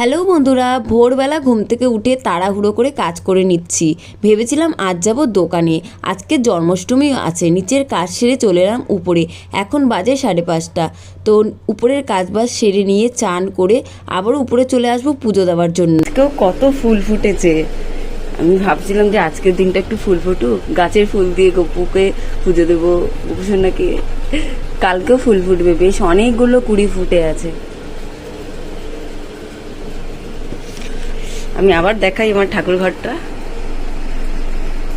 Hello বন্ধুরা, ভোরবেলা ঘুম থেকে উঠে তাড়াহুড়ো করে কাজ করে নিচ্ছি। ভেবেছিলাম আজ যাব দোকানে, আজকে জন্মাষ্টমী আছে। নিচের কাজ সেরে চলে এলাম উপরে। এখন বাজে 5:30। তো উপরের কাজ বাজ সেরে নিয়ে চান করে আবার উপরে চলে আসবো পুজো দেওয়ার জন্য। আজকেও কত ফুল ফুটেছে। আমি ভাবছিলাম যে আজকের দিনটা একটু ফুল ফুটুক, গাছের ফুল দিয়ে গপুকে পুজো দেবো, গোপুসোনাকে। কালকেও ফুল ফুটবে, বেশ অনেকগুলো কুড়ি ফুটে আছে। আমি আবার দেখাই আমার ঠাকুর ঘরটা,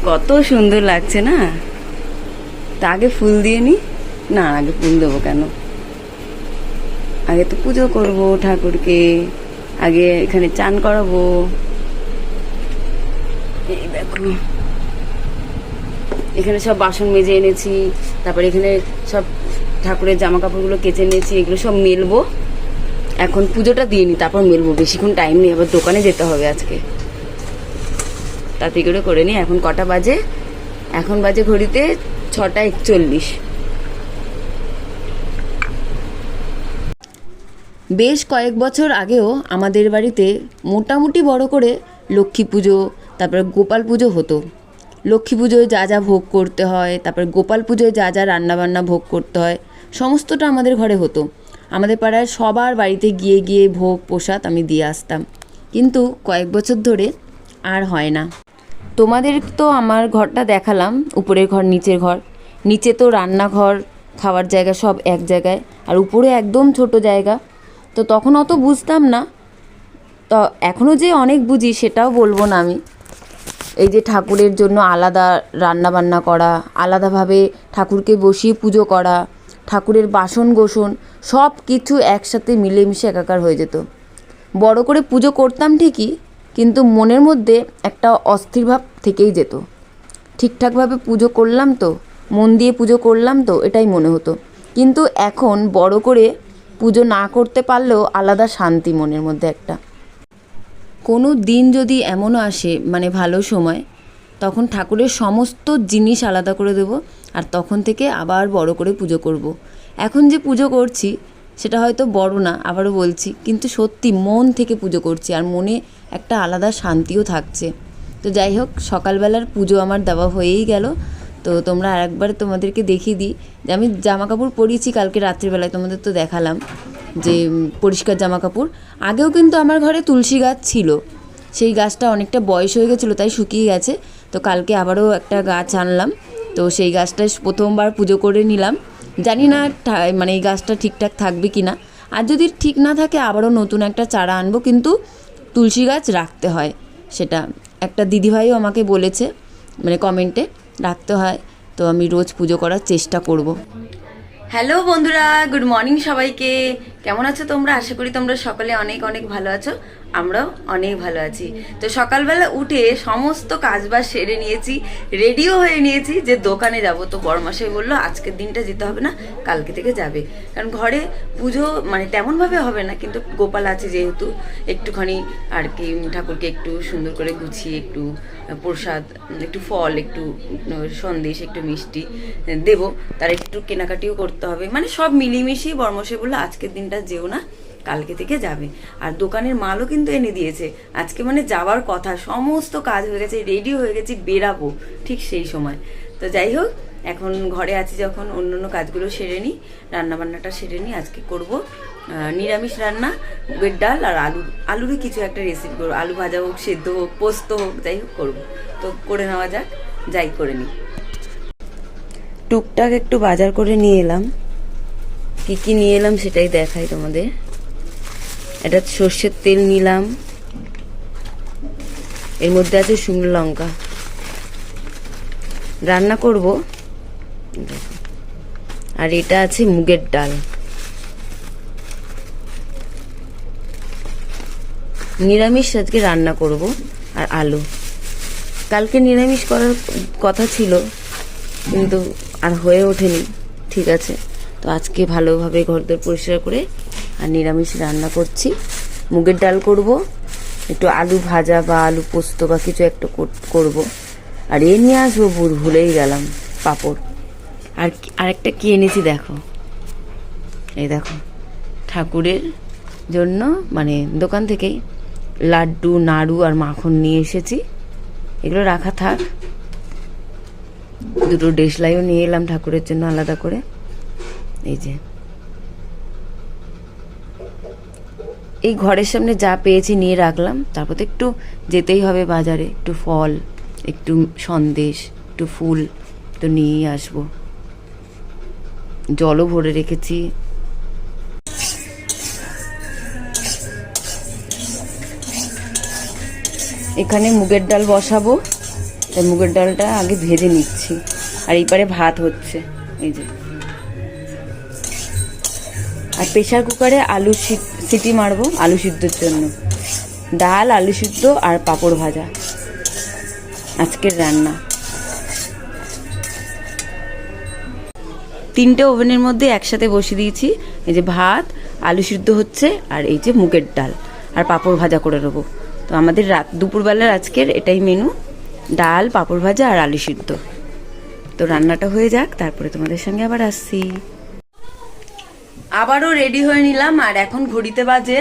কত সুন্দর লাগছে না। তা আগে ফুল দিয়ে নি, না আগে ফুল দেবো কেন, আগে তো পুজো করব ঠাকুরকে, আগে এখানে চান করাবো। এই দেখো, এখানে সব বাসন মেজে এনেছি, তারপরে এখানে সব ঠাকুরের জামা কাপড়গুলো কেচে নিয়েছি, এগুলো সব মেলবো। এখন পুজোটা দিয়ে নি, তারপর মেলবো। বেশিক্ষণ টাইম নেই, আবার দোকানে যেতে হবে আজকে। তাড়াতাড়ি করে নি। এখন কটা বাজে? এখন বাজে ঘড়িতে 6:41। বেশ কয়েক বছর আগেও আমাদের বাড়িতে মোটামুটি বড় করে লক্ষ্মী পুজো, তারপরে গোপাল পুজো হতো। লক্ষ্মী পুজোয় যা যা ভোগ করতে হয়, তারপরে গোপাল পুজোয় যা যা রান্নাবান্না ভোগ করতে হয়, সমস্তটা আমাদের ঘরে হতো। আমাদের পাড়ায় সবার বাড়িতে গিয়ে গিয়ে ভোগ প্রসাদ আমি দিয়ে আসতাম। কিন্তু কয়েক বছর ধরে আর হয় না। তোমাদের তো আমার ঘরটা দেখালাম, উপরের ঘর নিচের ঘর। নিচে তো রান্নাঘর খাওয়ার জায়গা সব এক জায়গায়, আর উপরে একদম ছোট জায়গা। তো তখন অত বুঝতাম না, তো এখনও যে অনেক বুঝি সেটাও বলবো না আমি। এই যে ঠাকুরের জন্য আলাদা রান্না বান্না করা, আলাদাভাবে ঠাকুরকে বসিয়ে পুজো করা, ঠাকুরের বাসন গোসন সব কিছু একসাথে মিলেমিশে একাকার হয়ে যেত। বড় করে পুজো করতাম ঠিকই, কিন্তু মনের মধ্যে একটা অস্থির ভাব থেকেই যেত। ঠিকঠাকভাবে পুজো করলাম তো, মন দিয়ে পুজো করলাম তো, এটাই মনে হতো। কিন্তু এখন বড় করে পুজো না করতে পারলেও আলাদা শান্তি মনের মধ্যে একটা। কোনো দিন যদি এমনও আসে, মানে ভালো সময়, তখন ঠাকুরের সমস্ত জিনিস আলাদা করে দেব, আর তখন থেকে আবার বড় করে পুজো করব। এখন যে পুজো করছি সেটা হয়তো বড় না, আবারও বলছি, কিন্তু সত্যি মন থেকে পুজো করছি, আর মনে একটা আলাদা শান্তিও থাকছে। তো যাই হোক, সকালবেলার পুজো আমার দেওয়া হয়েই গেল। তো তোমরা আরেকবার তোমাদেরকে দেখিয়ে দিই যে আমি জামা কাপড় পরিয়েছি কালকে রাত্রিবেলায়, তোমাদের তো দেখালাম যে পরিষ্কার জামা কাপড়। আগেও কিন্তু আমার ঘরে তুলসী গাছ ছিল, সেই গাছটা অনেকটা বয়স হয়ে গেছিলো, তাই শুকিয়ে গেছে। তো কালকে আবারও একটা গাছ আনলাম, তো সেই গাছটা প্রথমবার পুজো করে নিলাম। জানি না মানে এই গাছটা ঠিকঠাক থাকবে কি না, আর যদি ঠিক না থাকে আবারও নতুন একটা চারা আনবো। কিন্তু তুলসী গাছ রাখতে হয়, সেটা একটা দিদিভাইও আমাকে বলেছে, মানে কমেন্টে রাখতে হয়। তো আমি রোজ পুজো করার চেষ্টা করব। হ্যালো বন্ধুরা, গুড মর্নিং সবাইকে। কেমন আছো তোমরা? আশা করি তোমরা সকলে অনেক অনেক ভালো আছো, আমরাও অনেক ভালো আছি। তো সকালবেলা উঠে সমস্ত কাজবাজ সেরে নিয়েছি, রেডিও হয়ে নিয়েছি যে দোকানে যাব। তো বড়মশাই বললো আজকের দিনটা যেতে হবে না, কালকে থেকে যাবে। কারণ ঘরে পুজো মানে তেমনভাবে হবে না, কিন্তু গোপাল আছে যেহেতু, একটুখানি আর কি ঠাকুরকে একটু সুন্দর করে গুছিয়ে একটু প্রসাদ, একটু ফল, একটু সন্দেশ, একটু মিষ্টি দেবো। তার একটু কেনাকাটিও করতে হবে, মানে সব মিলিমিশেই বড়মশাই বললো আজকের দিনটা যেও না, কালকে থেকে যাবে। আর দোকানের মালও কিন্তু এনে দিয়েছে আজকে, মানে যাওয়ার কথা। সমস্ত কাজ হয়ে গেছে, রেডি হয়ে গেছি, বেরাবো ঠিক সেই সময়। তো যাই হোক, এখন ঘরে আছি যখন অন্য কাজগুলো সেরে নিই, রান্নাবান্নাটা সেরে নিই। আজকে করব নিরামিষ রান্না, মুগের ডাল আর আলুরই কিছু একটা রেসিপি করবো। আলু ভাজা হোক, সেদ্ধ হোক, পোস্ত হোক, যাই হোক করবো। তো করে নেওয়া যাক, যাই করে নিই। টুকটাক একটু বাজার করে নিয়ে এলাম, কি কি নিয়ে এলাম সেটাই দেখাই তোমাদের। এটা সর্ষের তেল নিলাম, এর মধ্যে আছে শুকনো লঙ্কা, রান্না করব। আর এটা আছে মুগের ডাল, নিরামিষ আজকে রান্না করব। আর আলু, কালকে নিরামিষ করার কথা ছিল কিন্তু আর হয়ে ওঠেনি। ঠিক আছে, তো আজকে ভালোভাবে ঘরদোর পরিষ্কার করে আর নিরামিষ রান্না করছি। মুগের ডাল করব, একটু আলু ভাজা বা আলু পোস্ত বা কিছু একটা করব। আর এ নিয়ে আসবো, ভুলেই গেলাম, পাঁপড়। আর আরেকটা কি এনেছি দেখো, এই দেখো ঠাকুরের জন্য মানে দোকান থেকেই লাড্ডু, নাড়ু আর মাখন নিয়ে এসেছি। এগুলো রাখা থাক। দুটো দেশলাইও নিয়ে এলাম ঠাকুরের জন্য আলাদা করে। এই যে এই ঘরের সামনে যা পেয়েছি নিয়ে রাখলাম। তারপর তো একটু যেতেই হবে বাজারে, একটু ফল, একটু সন্দেশ, একটু ফুল তো নিয়েই আসবো। জলও ভরে রেখেছি। এখানে মুগের ডাল বসাবো, তাই মুগের ডালটা আগে ভেজে নিচ্ছি। আর এইবারে ভাত হচ্ছে, এই যে। আর প্রেশার কুকারে আলু সিটি মারবো আলু সিদ্ধর জন্য। ডাল, আলু সিদ্ধ আর পাঁপড় ভাজা আজকের রান্না। 3টে ওভেনের মধ্যে একসাথে বসিয়ে দিয়েছি। এই যে ভাত, আলু সিদ্ধ হচ্ছে, আর এই যে মুগের ডাল আর পাঁপড় ভাজা করে নেবো। তো আমাদের দুপুরবেলার আজকের এটাই মেনু, ডাল, পাঁপড় ভাজা আর আলু সিদ্ধ। তো রান্নাটা হয়ে যাক, তারপরে তোমাদের সঙ্গে আবার আসছি। আবারও রেডি হয়ে নিলাম। আর এখন ঘড়িতে বাজে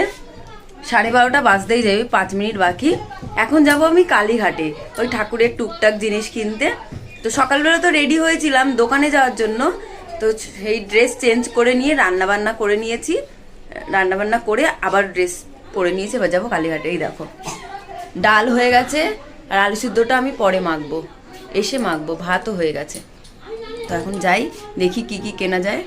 12:30 বাজতেই যাবে, 5 মিনিট বাকি। এখন যাব আমি কালীঘাটে ওই ঠাকুরের টুকটাক জিনিস কিনতে। তো সকালবেলা তো রেডি হয়েছিলাম দোকানে যাওয়ার জন্য, তো সেই ড্রেস চেঞ্জ করে নিয়ে রান্নাবান্না করে নিয়েছি। রান্নাবান্না করে আবার ড্রেস পরে নিয়েছি, এবার যাবো কালীঘাটে। এই দেখো ডাল হয়ে গেছে, আর আলু সিদ্ধটা আমি পরে মাখবো, এসে মাখবো। ভাতও হয়ে গেছে। তো এখন যাই, দেখি কি কি কেনা যায়।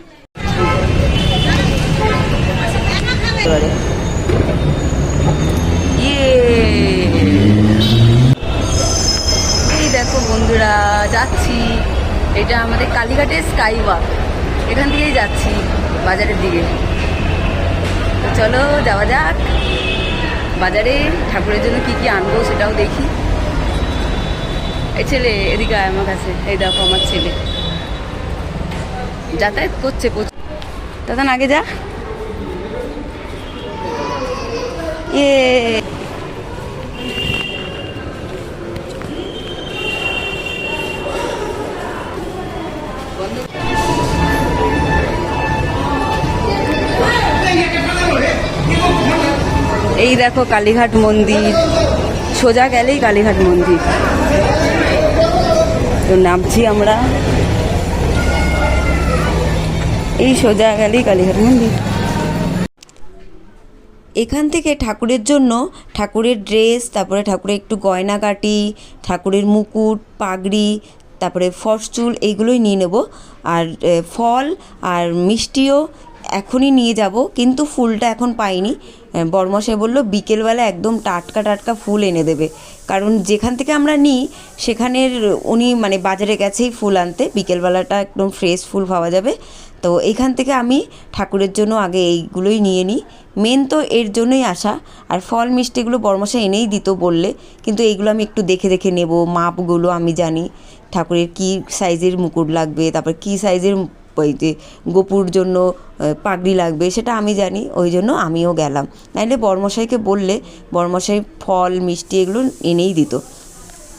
এই দেখো বন্ধুরা, যাচ্ছি। এটা আমাদের কালীঘাটের স্কাই ওয়াক, এখান থেকেই যাচ্ছি বাজারের দিকে। তো চলো যাওয়া যাক বাজারে। ঠাকুরের জন্য কি কি আনবো সেটাও দেখি। এই ছেলে এদিকে আয় আমার কাছে। এই দেখো আমার ছেলে যাতায়াত করছে। দাদা আগে যা। এই দেখো কালীঘাট মন্দির, সোজা গেলেই কালীঘাট মন্দির। তো নামছি আমরা, এই সোজা গেলেই কালীঘাট মন্দির। এখান থেকে ঠাকুরের জন্য ঠাকুরের ড্রেস, তারপরে ঠাকুরের একটু গয়নাগাটি, ঠাকুরের মুকুট, পাগড়ি, তারপরে ফরচুল, এইগুলোই নিয়ে নেব। আর ফল আর মিষ্টিও এখনই নিয়ে যাব, কিন্তু ফুলটা এখন পাইনি। বড়মশাই বলল বিকেলবেলা একদম টাটকা টাটকা ফুল এনে দেবে, কারণ যেখান থেকে আমরা নিই সেখানের উনি মানে বাজারে গেছেই ফুল আনতে। বিকেলবেলাটা একদম ফ্রেশ ফুল পাওয়া যাবে। তো এইখান থেকে আমি ঠাকুরের জন্য আগে এইগুলোই নিয়ে নিই, মেন তো এর জন্যই আসা। আর ফল মিষ্টিগুলো বড়মশাই এনেই দিত বললে, কিন্তু এইগুলো আমি একটু দেখে দেখে নেব। মাপগুলো আমি জানি, ঠাকুরের কী সাইজের মুকুট লাগবে, তারপর কী সাইজের ওই যে গোপুর জন্য পাগড়ি লাগবে সেটা আমি জানি, ওই জন্য আমিও গেলাম। নাইলে বড়মশাইকে বললে বড়মশাই ফল মিষ্টি এগুলো এনেই দিত।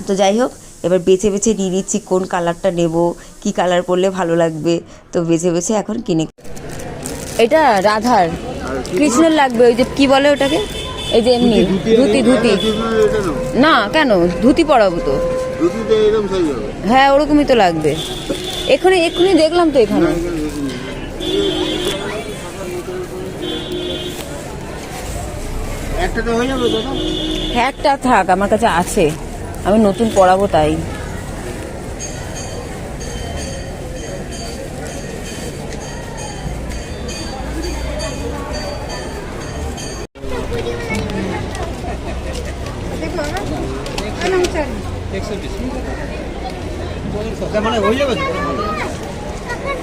তো যাই হোক, এবার বেছে বেছে নিয়ে নিচ্ছি কোন কালারটা নেব, কি কালার পরলে ভালো লাগবে। তো বেছে বেছে এখন কিনে। এটা রাধার, কৃষ্ণের লাগবে। ওই যে কি বলে ওটাকে, এই যে এমনি ধুতি। না কেন, ধুতি পরাবো তো। হ্যাঁ ওরকমই তো লাগবে। এক্ষুনি দেখলাম তো এখানে। একটা থাক, আমার কাছে আছে, আমি নতুন পরাবো তাই।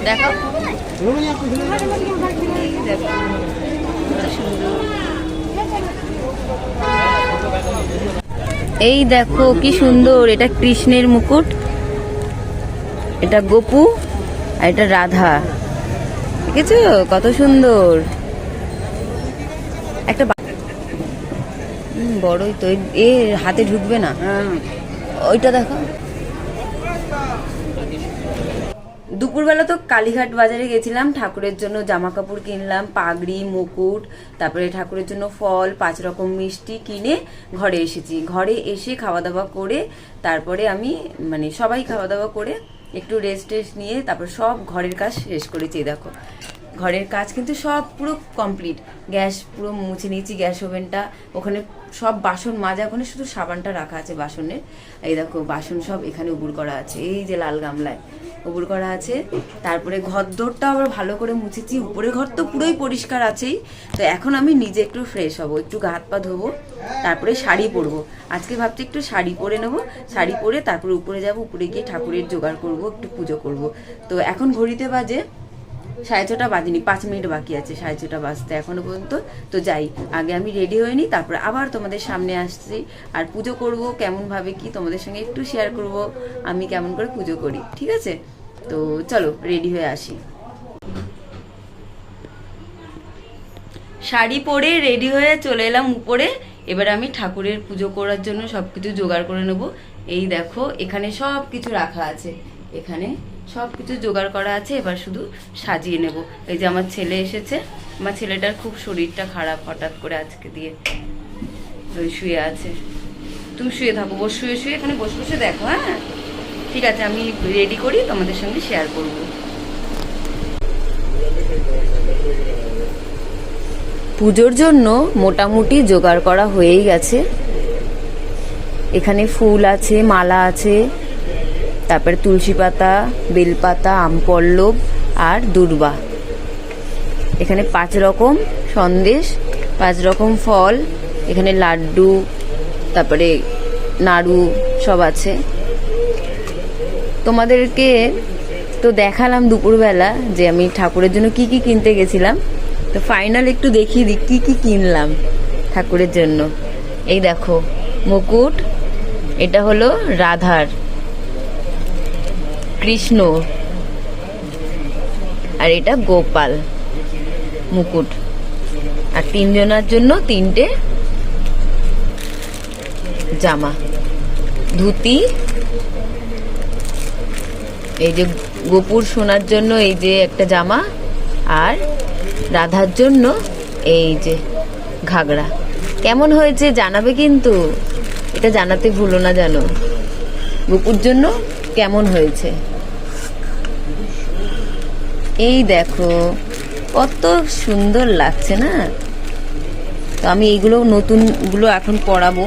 দেখো এই দেখো কি সুন্দর, এটা কৃষ্ণের মুকুট, এটা গোপু, আর এটা রাধা। দেখেছো কত সুন্দর। একটা বড়ই তো, এ হাতে ঢুকবে না। ওইটা দেখো দুপুরবেলা তো কালীঘাট বাজারে গেছিলাম, ঠাকুরের জন্য জামা কাপড় কিনলাম, পাগড়ি, মুকুট, তারপরে ঠাকুরের জন্য ফল, 5 রকম মিষ্টি কিনে ঘরে এসেছি। ঘরে এসে খাওয়া দাওয়া করে তারপরে আমি মানে সবাই খাওয়া দাওয়া করে একটু রেস্ট নিয়ে তারপর সব ঘরের কাজ শেষ করেছি। দেখো ঘরের কাজ কিন্তু সব পুরো কমপ্লিট। গ্যাস পুরো মুছে নিয়েছি, গ্যাস ওভেনটা, ওখানে সব বাসন মাজা, ওখানে শুধু সাবানটা রাখা আছে বাসনের। এই দেখো বাসন সব এখানে উবুর করা আছে, এই যে লাল গামলায় উবুর করা আছে। তারপরে ঘর দোরটা আবার ভালো করে মুছেছি, উপরে ঘর তো পুরোই পরিষ্কার আছেই। তো এখন আমি নিজে একটু ফ্রেশ হব, একটু গা হাত পা ধোবো, তারপরে শাড়ি পরবো। আজকে ভাবছি একটু শাড়ি পরে নেবো, শাড়ি পরে তারপরে উপরে যাব, উপরে গিয়ে ঠাকুরের জোগাড় করব, একটু পুজো করব। তো এখন ঘড়িতে বাজে 6:30 বাজেনি, 5 মিনিট বাকি আছে 6:30 বাজতে এখনো পর্যন্ত। তো যাই, আগে আমি রেডি হয়ে নিই, তারপরে আবার তোমাদের সামনে আসছি। আর পুজো করব কেমনভাবে কি তোমাদের সঙ্গে একটু শেয়ার করব, আমি কেমন করে পুজো করি, ঠিক আছে? তো চলো রেডি হয়ে আসি। শাড়ি পরে রেডি হয়ে চলে এলাম উপরে। এবার আমি ঠাকুরের পুজো করার জন্য সব কিছু জোগাড় করে নেব। এই দেখো এখানে সব কিছু রাখা আছে, এখানে সব কিছু জোগাড় করা আছে, এবার শুধু সাজিয়ে নেব। এই যে আমার ছেলে এসেছে, আমার ছেলেটার খুব শরীরটা খারাপ হঠাৎ করে আজকে দিয়ে, ওই শুয়ে আছে। তুমি শুয়ে থাকো, শুয়ে শুয়ে এখানে বসে বসে দেখো। হ্যাঁ ঠিক আছে, আমি রেডি করি, তোমাদের সঙ্গে শেয়ার করব। পুজোর জন্য মোটামুটি জোগাড় করা হয়েই গেছে। এখানে ফুল আছে, মালা আছে, তারপরে তুলসী পাতা, বেলপাতা, আমপল্লব আর দূর্বা। এখানে 5 রকম সন্দেশ, 5 রকম ফল, এখানে লাড্ডু, তারপরে নাড়ু সব আছে। তোমাদেরকে তো দেখালাম দুপুরবেলা যে আমি ঠাকুরের জন্য কি কি কিনতে গেছিলাম। তো ফাইনাল একটু দেখিয়ে দিই কি কি কিনলাম ঠাকুরের জন্য। এই দেখো মুকুট, এটা হলো রাধার, কৃষ্ণ, আর এটা গোপাল মুকুট। আর 3 জনের জন্য 3টে জামা, ধুতি, এই যে গোপুর সোনার জন্য এই যে একটা জামা, আর রাধার জন্য এই যে ঘাগরা। কেমন হয়েছে জানাবে কিন্তু, এটা জানাতে ভুলো না জানো, গোপুর জন্য কেমন হয়েছে। এই দেখো কত সুন্দর লাগছে না? তো আমি এইগুলো নতুনগুলো এখন পরাবো।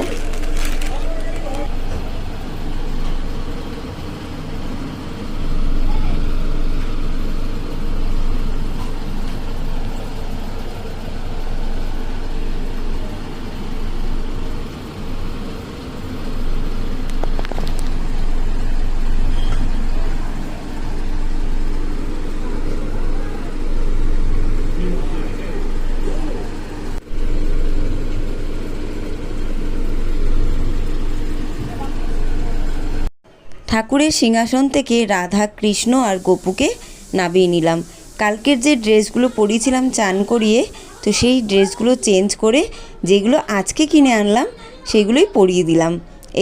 ঠাকুরের সিংহাসন থেকে রাধা, কৃষ্ণ আর গোপুকে নামিয়ে নিলাম। কালকের যে ড্রেসগুলো পরিয়েছিলাম চান করিয়ে, তো সেই ড্রেসগুলো চেঞ্জ করে যেগুলো আজকে কিনে আনলাম সেগুলোই পরিয়ে দিলাম।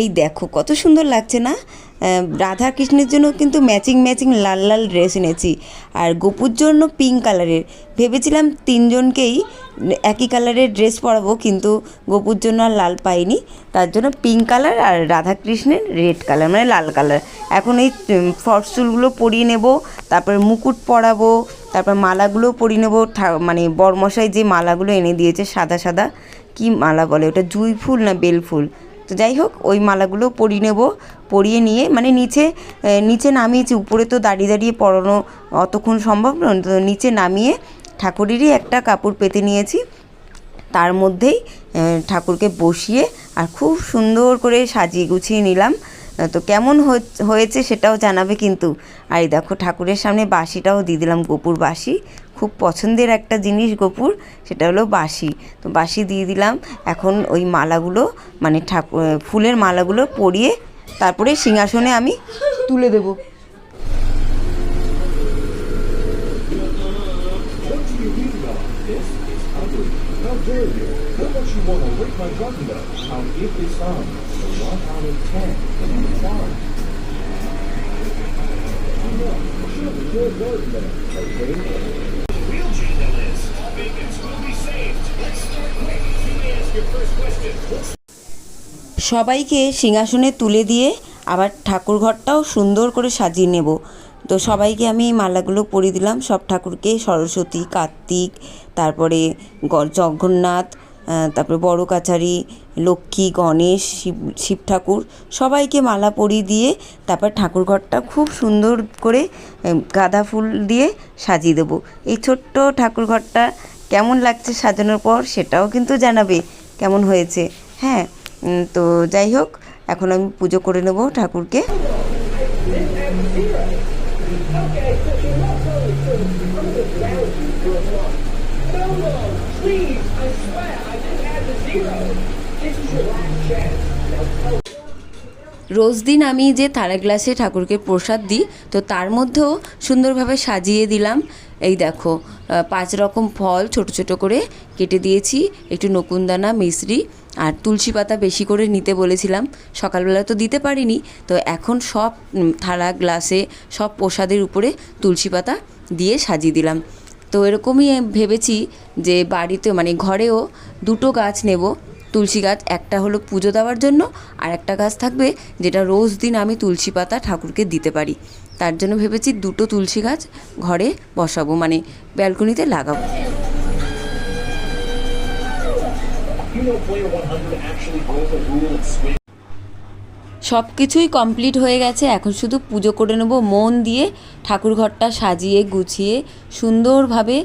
এই দেখো কত সুন্দর লাগছে না? রাধা কৃষ্ণের জন্য কিন্তু ম্যাচিং ম্যাচিং লাল লাল ড্রেস এনেছি, আর গোপুর জন্য পিঙ্ক কালারের। ভেবেছিলাম 3 জনকেই একই কালারের ড্রেস পরাবো, কিন্তু গোপুর জন্য আর লাল পাইনি, তার জন্য পিঙ্ক কালার আর রাধা কৃষ্ণের রেড কালার মানে লাল কালার। এখন এই ফলস চুলগুলো পরিয়ে নেব, তারপর মুকুট পরাবো, তারপর মালাগুলো পরিয়ে নেবো। মানে বরমশাই যে মালাগুলো এনে দিয়েছে সাদা সাদা, কি মালা বলে ওটা, জুঁই ফুল না বেল ফুল, তো যাই হোক ওই মালাগুলো পরিয়ে নেব। পরিয়ে নিয়ে মানে নিচে নামিয়েছি, উপরে তো দাঁড়িয়ে দাঁড়িয়ে পরানো অতক্ষণ সম্ভব নয়, তো নিচে নামিয়ে ঠাকুরেরই একটা কাপড় পেতে নিয়েছি, তার মধ্যেই ঠাকুরকে বসিয়ে আর খুব সুন্দর করে সাজিয়ে গুছিয়ে নিলাম। তো কেমন হয়েছে সেটাও জানাবে কিন্তু। আর এই দেখো ঠাকুরের সামনে বাঁশিটাও দিয়ে দিলাম, গোপুর বাঁশি, খুব পছন্দের একটা জিনিস গোপুর, সেটা হলো বাঁশি। তো বাঁশি দিয়ে দিলাম। এখন ওই মালাগুলো মানে ফুলের মালাগুলো পরিয়ে তারপরে সিংহাসনে আমি তুলে দেবো। সবাইকে সিংহাসনে তুলে দিয়ে আবার ঠাকুর ঘরটাও সুন্দর করে সাজিয়ে নেব। তো সবাইকে আমি মালাগুলো পরিয়ে দিলাম, সব ঠাকুরকে, সরস্বতী, কার্তিক, তারপরে জগন্নাথ, তারপরে বড় কাছারি, লক্ষ্মী, গণেশ, শিব ঠাকুর, সবাইকে মালা পরিয়ে দিয়ে তারপর ঠাকুর ঘরটা খুব সুন্দর করে গাঁদা ফুল দিয়ে সাজিয়ে দেবো। এই ছোট্ট ঠাকুর ঘরটা কেমন লাগছে সাজানোর পর সেটাও কিন্তু জানাবে কেমন হয়েছে। হ্যাঁ, তো যাই হোক, এখন আমি পুজো করে নেব ঠাকুরকে। রোজ দিন আমি যে থালা গ্লাসে ঠাকুরকে প্রসাদ দিই, তো তার মধ্যেও সুন্দরভাবে সাজিয়ে দিলাম। এই দেখো, 5 রকম ফল ছোট ছোট করে কেটে দিয়েছি, একটু নকুনদানা, মিশ্রি আর তুলসী পাতা বেশি করে নিতে বলেছিলাম, সকালবেলা তো দিতে পারিনি। তো এখন সব থালা গ্লাসে সব প্রসাদের উপরে তুলসী পাতা দিয়ে সাজিয়ে দিলাম। তো এরকমই ভেবেছি যে বাড়িতে মানে ঘরেও 2টো গাছ নেব, তুলসী গাছ। একটা হলো পুজো দেওয়ার জন্য, আর একটা গাছ থাকবে যেটা রোজ দিন আমি তুলসী পাতা ঠাকুরকে দিতে পারি। তার জন্য ভেবেছি 2টো তুলসী গাছ ঘরে বসাবো, মানে ব্যালকনিতে লাগাবো। সব কিছুই কমপ্লিট হয়ে গেছে, এখন শুধু পুজো করে নেব মন দিয়ে। ঠাকুর ঘরটা সাজিয়ে গুছিয়ে সুন্দরভাবে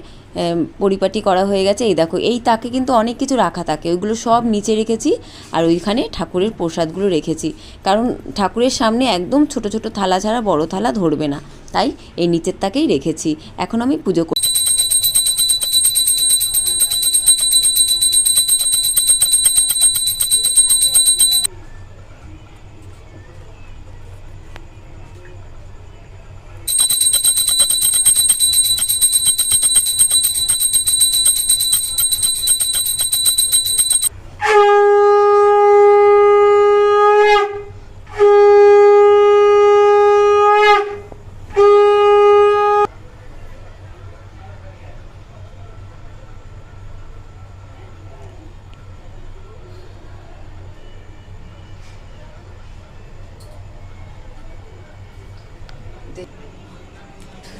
পরিপাটি করা হয়ে গেছে। এই দেখো, এই তাকে কিন্তু অনেক কিছু রাখা থাকে, ওইগুলো সব নিচে রেখেছি, আর ওইখানে ঠাকুরের প্রসাদগুলো রেখেছি। কারণ ঠাকুরের সামনে একদম ছোট ছোট থালা ছাড়া বড় থালা ধরবে না, তাই এই নিচের তাকেই রেখেছি। এখন আমি পুজো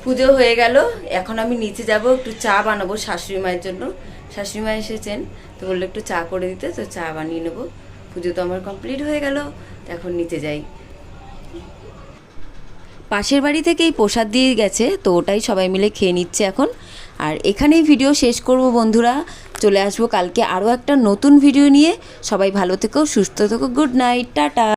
পুজো হয়ে গেল। এখন আমি নিচে যাব, একটু চা বানাবো শাশুড়ি মায়ের জন্য। শাশুড়ি মা এসেছেন, তো বললো একটু চা করে দিতে, তো চা বানিয়ে নেবো। পুজো তো আমার কমপ্লিট হয়ে গেল, এখন নিচে যাই। পাশের বাড়ি থেকে এই প্রসাদ দিয়ে গেছে, তো ওটাই সবাই মিলে খেয়ে নিচ্ছে এখন। আর এখানেই ভিডিও শেষ করব বন্ধুরা, চলে আসবো কালকে আরও একটা নতুন ভিডিও নিয়ে। সবাই ভালো থেকো, সুস্থ থেকো, গুড নাইট, টাটা।